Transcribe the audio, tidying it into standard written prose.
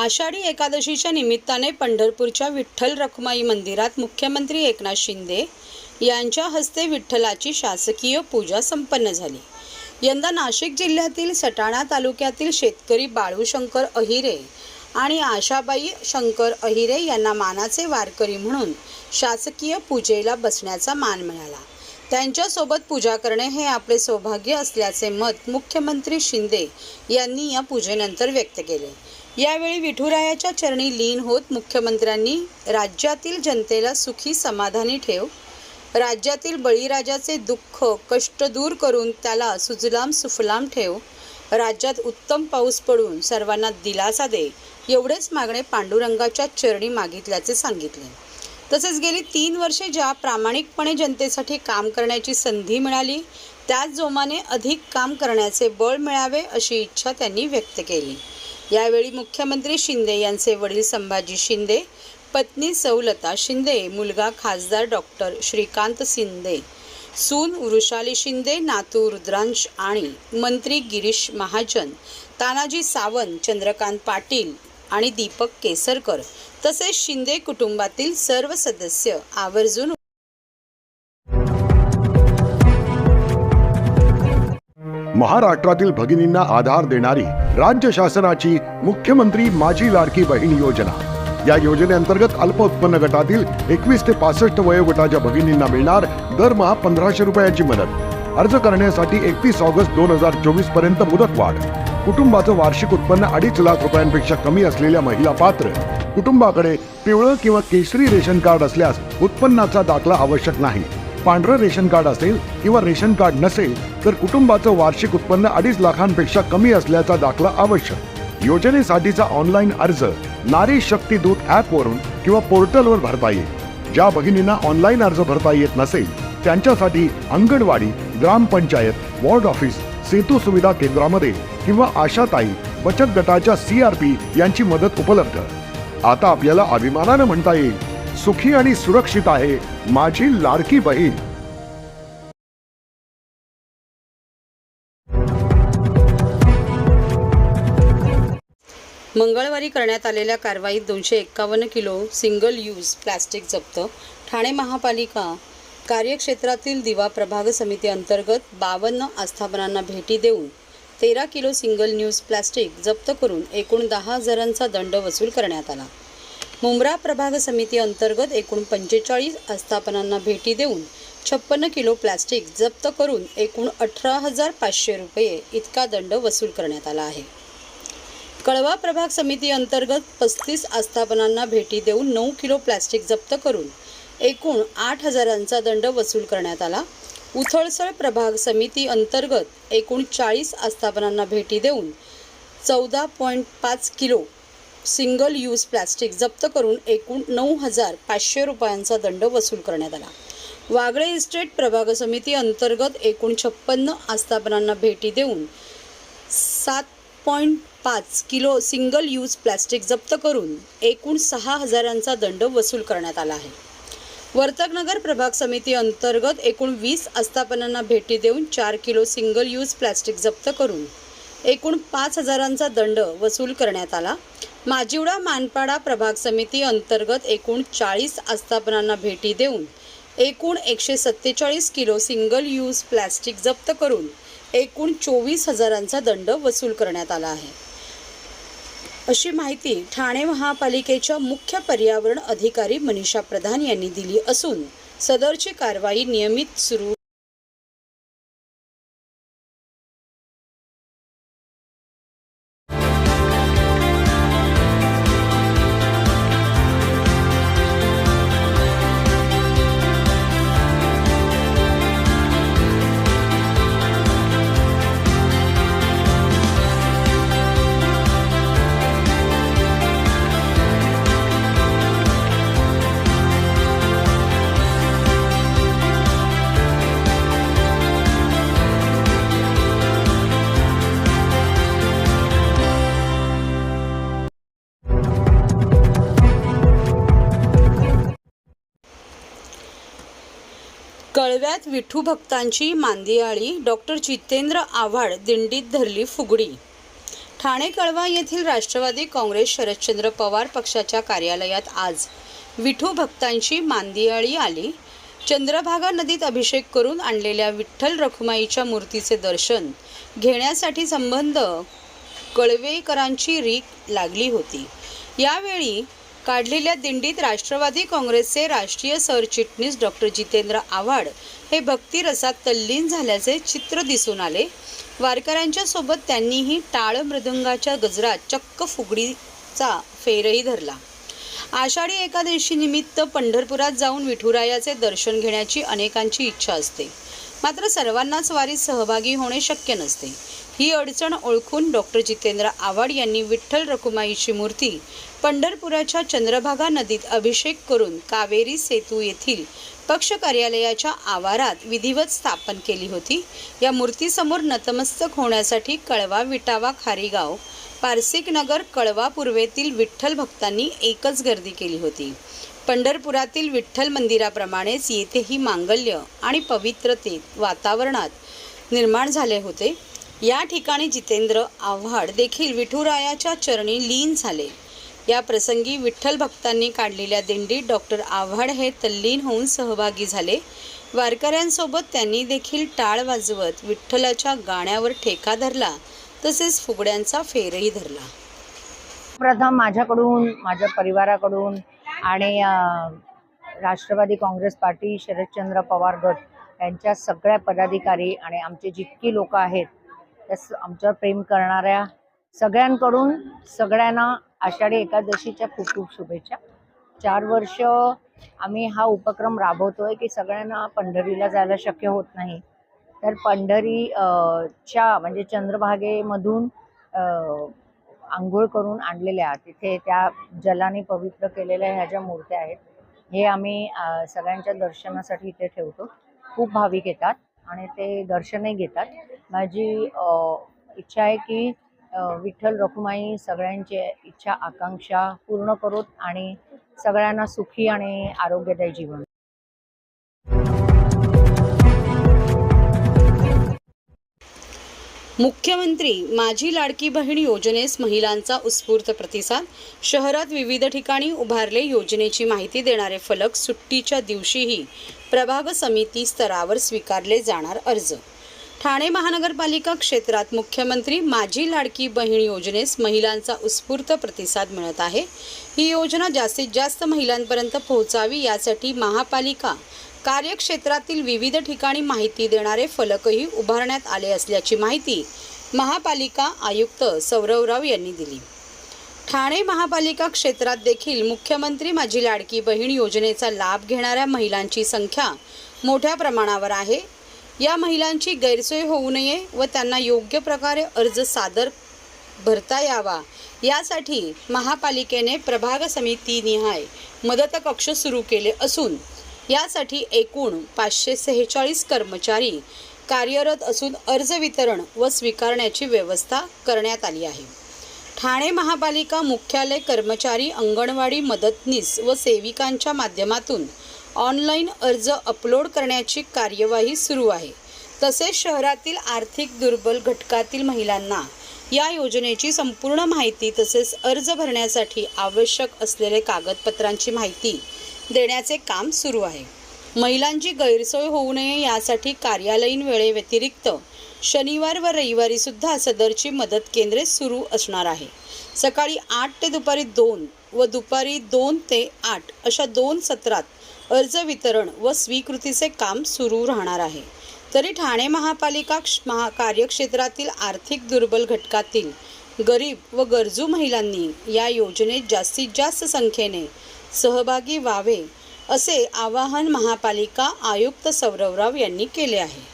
आषाढी एकादशीच्या निमित्ताने पंढरपूरच्या विठ्ठल रखुमाई मंदिरात मुख्यमंत्री एकनाथ शिंदे यांच्या हस्ते विठ्ठलाची शासकीय पूजा संपन्न झाली। यंदा नाशिक जिल्ह्यातील सटाणा तालुक्यातील शेतकरी बाळू शंकर अहिरे आणि आशाबाई शंकर अहिरे यांना मानाचे वारकरी म्हणून शासकीय पूजेला बसण्याचा मान मिळाला। त्यांच्यासोबत पूजा करणे हे आपले सौभाग्य असल्याचे मत मुख्यमंत्री शिंदे यांनी या पूजेनंतर व्यक्त केले। यावेळी विठुरायाच्या चरणी लीन होत मुख्यमंत्र्यांनी राज्यातील जनतेला सुखी समाधानी ठेव, राज्यातील बळीराजाचे दुःख कष्ट दूर करून त्याला सुजलाम सुफलाम ठेव, राज्यात उत्तम पाऊस पडून सर्वांना दिलासा दे, एवढेच मागणे पांडुरंगाच्या चरणी मागितल्याचे सांगितले। तसेच गेली 3 वर्षे ज्या प्रामाणिकपणे जनतेसाठी काम करण्याची संधी मिळाली, त्याच जोमाने अधिक काम करण्याचे बळ मिळावे अशी इच्छा त्यांनी व्यक्त केली। यावेळी मुख्यमंत्री शिंदे यांचे वडील संभाजी शिंदे, पत्नी सौलता शिंदे, मुलगा खासदार डॉक्टर श्रीकांत शिंदे, सून वृषाली शिंदे, नातू रुद्रांश आणि मंत्री गिरीश महाजन, तानाजी सावंत, चंद्रकांत पाटील आणि दीपक केसरकर तसेच शिंदे कुटुंबातील सर्व सदस्य आवर्जून महाराष्ट्रातील भगिनींना आधार देणारी राज्य शासनाची मुख्यमंत्री माझी लाडकी बहीण योजना। या योजनेअंतर्गत अल्प उत्पन्न गटातील 21 ते 65 वयोगटाच्या भगिनींना मिळणार दरमहा 1500 रुपयाची मदत। अर्ज करण्यासाठी 31 ऑगस्ट 2024 पर्यंत मुदतवाढ। कुटुंबाचं वार्षिक उत्पन्न 2.5 लाख रुपयांपेक्षा कमी असलेल्या महिला पात्र। कुटुंबाकडे पिवळं किंवा केशरी रेशन कार्ड असल्यास उत्पन्नाचा दाखला आवश्यक नाही। पांढरं रेशन कार्ड असेल किंवा रेशन कार्ड नसेल तर कुटुंबाचं वार्षिक उत्पन्न 2.5 लाखांपेक्षा कमी असल्याचा दाखला आवश्यक। योजनेसाठीचा ऑनलाईन अर्ज नारी शक्ती दूत ॲपवरून किंवा पोर्टलवर भरता येईल। ज्या भगिनींना ऑनलाईन अर्ज भरता येत नसेल त्यांच्यासाठी अंगणवाडी, ग्रामपंचायत, वॉर्ड ऑफिस, सेतू सुविधा केंद्रामध्ये किंवा आशाताई बचत गटाच्या CRP यांची मदत उपलब्ध। आता आपल्याला अभिमानाने म्हणता येईल, सुखी आणि सुरक्षित आहे माझी लाडकी बहीण। मंगळवारी करण्यात आलेल्या कारवाईत 251 किलो सिंगल यूज प्लास्टिक जप्त। ठाणे महापालिका कार्यक्षेत्रातील दिवा प्रभाग समिती अंतर्गत 52 आस्थापनांना भेटी देऊन 13 किलो सिंगल यूज प्लास्टिक जप्त करून एकूण 10,000चा दंड वसूल करण्यात आला। मुंब्रा प्रभाग समिती अंतर्गत एकूण 45 आस्थापनांना भेटी देऊन 56 किलो प्लास्टिक जप्त करून एकूण 18,500 रुपये इतका दंड वसूल करण्यात आला आहे। कळवा प्रभाग समिती अंतर्गत 35 आस्थापनांना भेटी देऊन 9 किलो प्लास्टिक जप्त करून एकूण 8,000चा दंड वसूल करण्यात आला। उथळसळ प्रभाग समिती अंतर्गत एकूण 40 आस्थापनांना भेटी देऊन 14.5 किलो सिंगल यूज प्लास्टिक जप्त करून एकूण 9,500 रुपयांचा दंड वसूल करण्यात आला। वागळे इस्टेट प्रभाग समिती अंतर्गत एकूण 56 आस्थापनांना भेटी देऊन 7.5 किलो सिंगल यूज प्लास्टिक जप्त करून एकूण 6,000चा दंड वसूल करण्यात आला आहे। वर्तकनगर प्रभाग समिती अंतर्गत एकूण 20 आस्थापनांना भेटी देऊन 4 किलो सिंगल यूज प्लास्टिक जप्त करून एकूण 5,000चा दंड वसूल करण्यात आला। माजिवडा मानपाडा प्रभाग समिती अंतर्गत एकूण 40 आस्थापनांना भेटी देऊन एकूण 147 किलो सिंगल यूज प्लास्टिक जप्त करून एकूण 24,000चा दंड वसूल करण्यात आला आहे, अशी माहिती ठाणे महापालिकेच्या मुख्य पर्यावरण अधिकारी मनीषा प्रधान यांनी दिली असून सदरची कारवाई नियमित सुरू कळव्यात विठू भक्तांची मांदियाळी डॉक्टर जितेंद्र आव्हाड दिंडीत धरली फुगडी। ठाणे कळवा येथील राष्ट्रवादी काँग्रेस शरदचंद्र पवार पक्षाच्या कार्यालयात आज विठू भक्तांची मांदियाळी आली. चंद्रभागा नदीत अभिषेक करून आणलेल्या विठ्ठल रखुमाईच्या मूर्तीचे दर्शन घेण्यासाठी संबंध कळवेकरांची रीक लागली होती. यावेळी काढलेल्या दिंडीत राष्ट्रवादी काँग्रेसचे राष्ट्रीय सरचिटणीस डॉक्टर जितेंद्र आव्हाड हे भक्तिरसात तल्लीन झाल्याचे चित्र दिसून आले. वारकऱ्यांच्या सोबत त्यांनीही टाळ मृदंगाच्या गजरात चक्क फुगडीचा फेरही धरला. आषाढी एकादशी निमित्त पंढरपुरात जाऊन विठुरायाचे दर्शन घेण्याची अनेकांची इच्छा असते, मात्र सर्वांनाच वारीत सहभागी होणे शक्य नसते. ही अडचण ओळखून डॉक्टर जितेंद्र आव्हाड यांनी विठ्ठल रखुमाईची मूर्ती पंढरपुराच्या चंद्रभागा नदीत अभिषेक करून कावेरी सेतू येथील पक्ष कार्यालयाच्या आवारात विधिवत स्थापन केली होती. या मूर्तीसमोर नतमस्तक होण्यासाठी कळवा, विटावा, खारीगाव, पारसिक नगर, कळवा पूर्वेतील विठ्ठल भक्तांनी एकच गर्दी केली होती. पंढरपुरातील विठ्ठल मंदिराप्रमाणेच येथेही मांगल्य आणि पवित्रतेत वातावरणात निर्माण झाले होते. या ठिकाणी जितेंद्र आव्हाड देखील विठुरायाच्या चरणी लीन झाले. या प्रसंगी विठ्ठल भक्तांनी काढलेल्या दिंडीत डॉक्टर आव्हाड हे तल्लीन होऊन सहभागी झाले. वारकऱ्यांसोबत त्यांनी देखील टाळ वाजवत विठ्ठलाच्या गाण्यावर ठेका धरला, तसेच फुगड्यांचा फेरही धरला. प्रथम माझ्याकडून, माझ्या परिवाराकडून आणि राष्ट्रवादी काँग्रेस पार्टी, शरदचंद्र पवार गट यांच्या सगळ्या पदाधिकारी आणि आमचे जितकी लोक आहेत त्या आमच्यावर प्रेम करणाऱ्या सगळ्यांकडून सगळ्यांना आषाढी एकादशीच्या खूप खूप शुभेच्छा. 4 वर्ष आम्ही हा उपक्रम राबवतोय की सगळ्यांना पंढरीला जायला शक्य होत नाही, तर पंढरीच्या म्हणजे चंद्रभागेमधून आंघोळ करून आणलेल्या तिथे त्या जलाने पवित्र केलेल्या ह्या ज्या मूर्त्या आहेत, हे आम्ही सगळ्यांच्या दर्शनासाठी इथे ठेवतो. खूप भाविक येतात आणि ते दर्शनही घेतात. माझी इच्छा आहे की विठ्ठल रखुमाई सगळ्यांची इच्छा आकांक्षा पूर्ण करोत आणि सगळ्यांना सुखी आणि आरोग्यदायी जीवन. मुख्यमंत्री माझी लाडकी बहीण योजनेस महिलांचा उत्स्फूर्त प्रतिसाद. शहरात विविध ठिकाणी उभारले योजनेची माहिती देणारे फलक. सुट्टीच्या दिवशीही प्रभाग समिती स्तरावर स्वीकारले जाणार अर्ज. ठाणे महानगरपालिका क्षेत्रात मुख्यमंत्री माझी लाडकी बहीण योजनेस महिलांचा उत्स्फूर्त प्रतिसाद मिळत आहे. ही योजना जास्तीत जास्त महिलांपर्यंत पोहोचावी यासाठी महापालिका कार्यक्षेत्रातील विविध ठिकाणी माहिती देणारे फलकही उभारण्यात आले असल्याची माहिती महापालिका आयुक्त सौरवराव यांनी दिली. ठाणे महापालिका क्षेत्रात देखील मुख्यमंत्री माझी लाडकी बहीण योजनेचा लाभ घेणाऱ्या महिलांची संख्या मोठ्या प्रमाणावर आहे. या महिलांची गैरसोय होऊ नये व त्यांना योग्य प्रकारे अर्ज सादर भरता यावा यासाठी महापालिकेने प्रभाग समितीनिहाय मदत कक्ष सुरू केले असून यासाठी एकूण 546 कर्मचारी कार्यरत असून अर्ज वितरण व स्वीकारण्याची व्यवस्था करण्यात आली आहे. ठाणे महापालिका मुख्यालय कर्मचारी, अंगणवाडी मदतनीस व सेविकांच्या माध्यमातून ऑनलाईन अर्ज अपलोड करण्याची कार्यवाही सुरू आहे. तसेच शहरातील आर्थिक दुर्बल घटकातील महिलांना या योजनेची संपूर्ण माहिती तसेच अर्ज भरण्यासाठी आवश्यक असलेले कागदपत्रांची माहिती देण्याचे काम सुरू आहे. महिलांची गैरसोय होऊ नये यासाठी कार्यालयीन वेळेव्यतिरिक्त शनिवार व रविवारी सुद्धा सदरची मदत केंद्रे सुरू असणार आहे. सकाळी 8 ते दुपारी 2 व दुपारी 2 ते 8 अशा 2 सत्रात अर्ज वितरण व स्वीकृतीचे काम सुरू राहणार आहे. तरी ठाणे महापालिका कार्यक्षेत्रातील आर्थिक दुर्बल घटकातील गरीब व गरजू महिलांनी या योजनेत जास्तीत जास्त संख्येने सहभागी व्हावे असे आवाहन महापालिका आयुक्त सौरवराव यांनी केले आहे.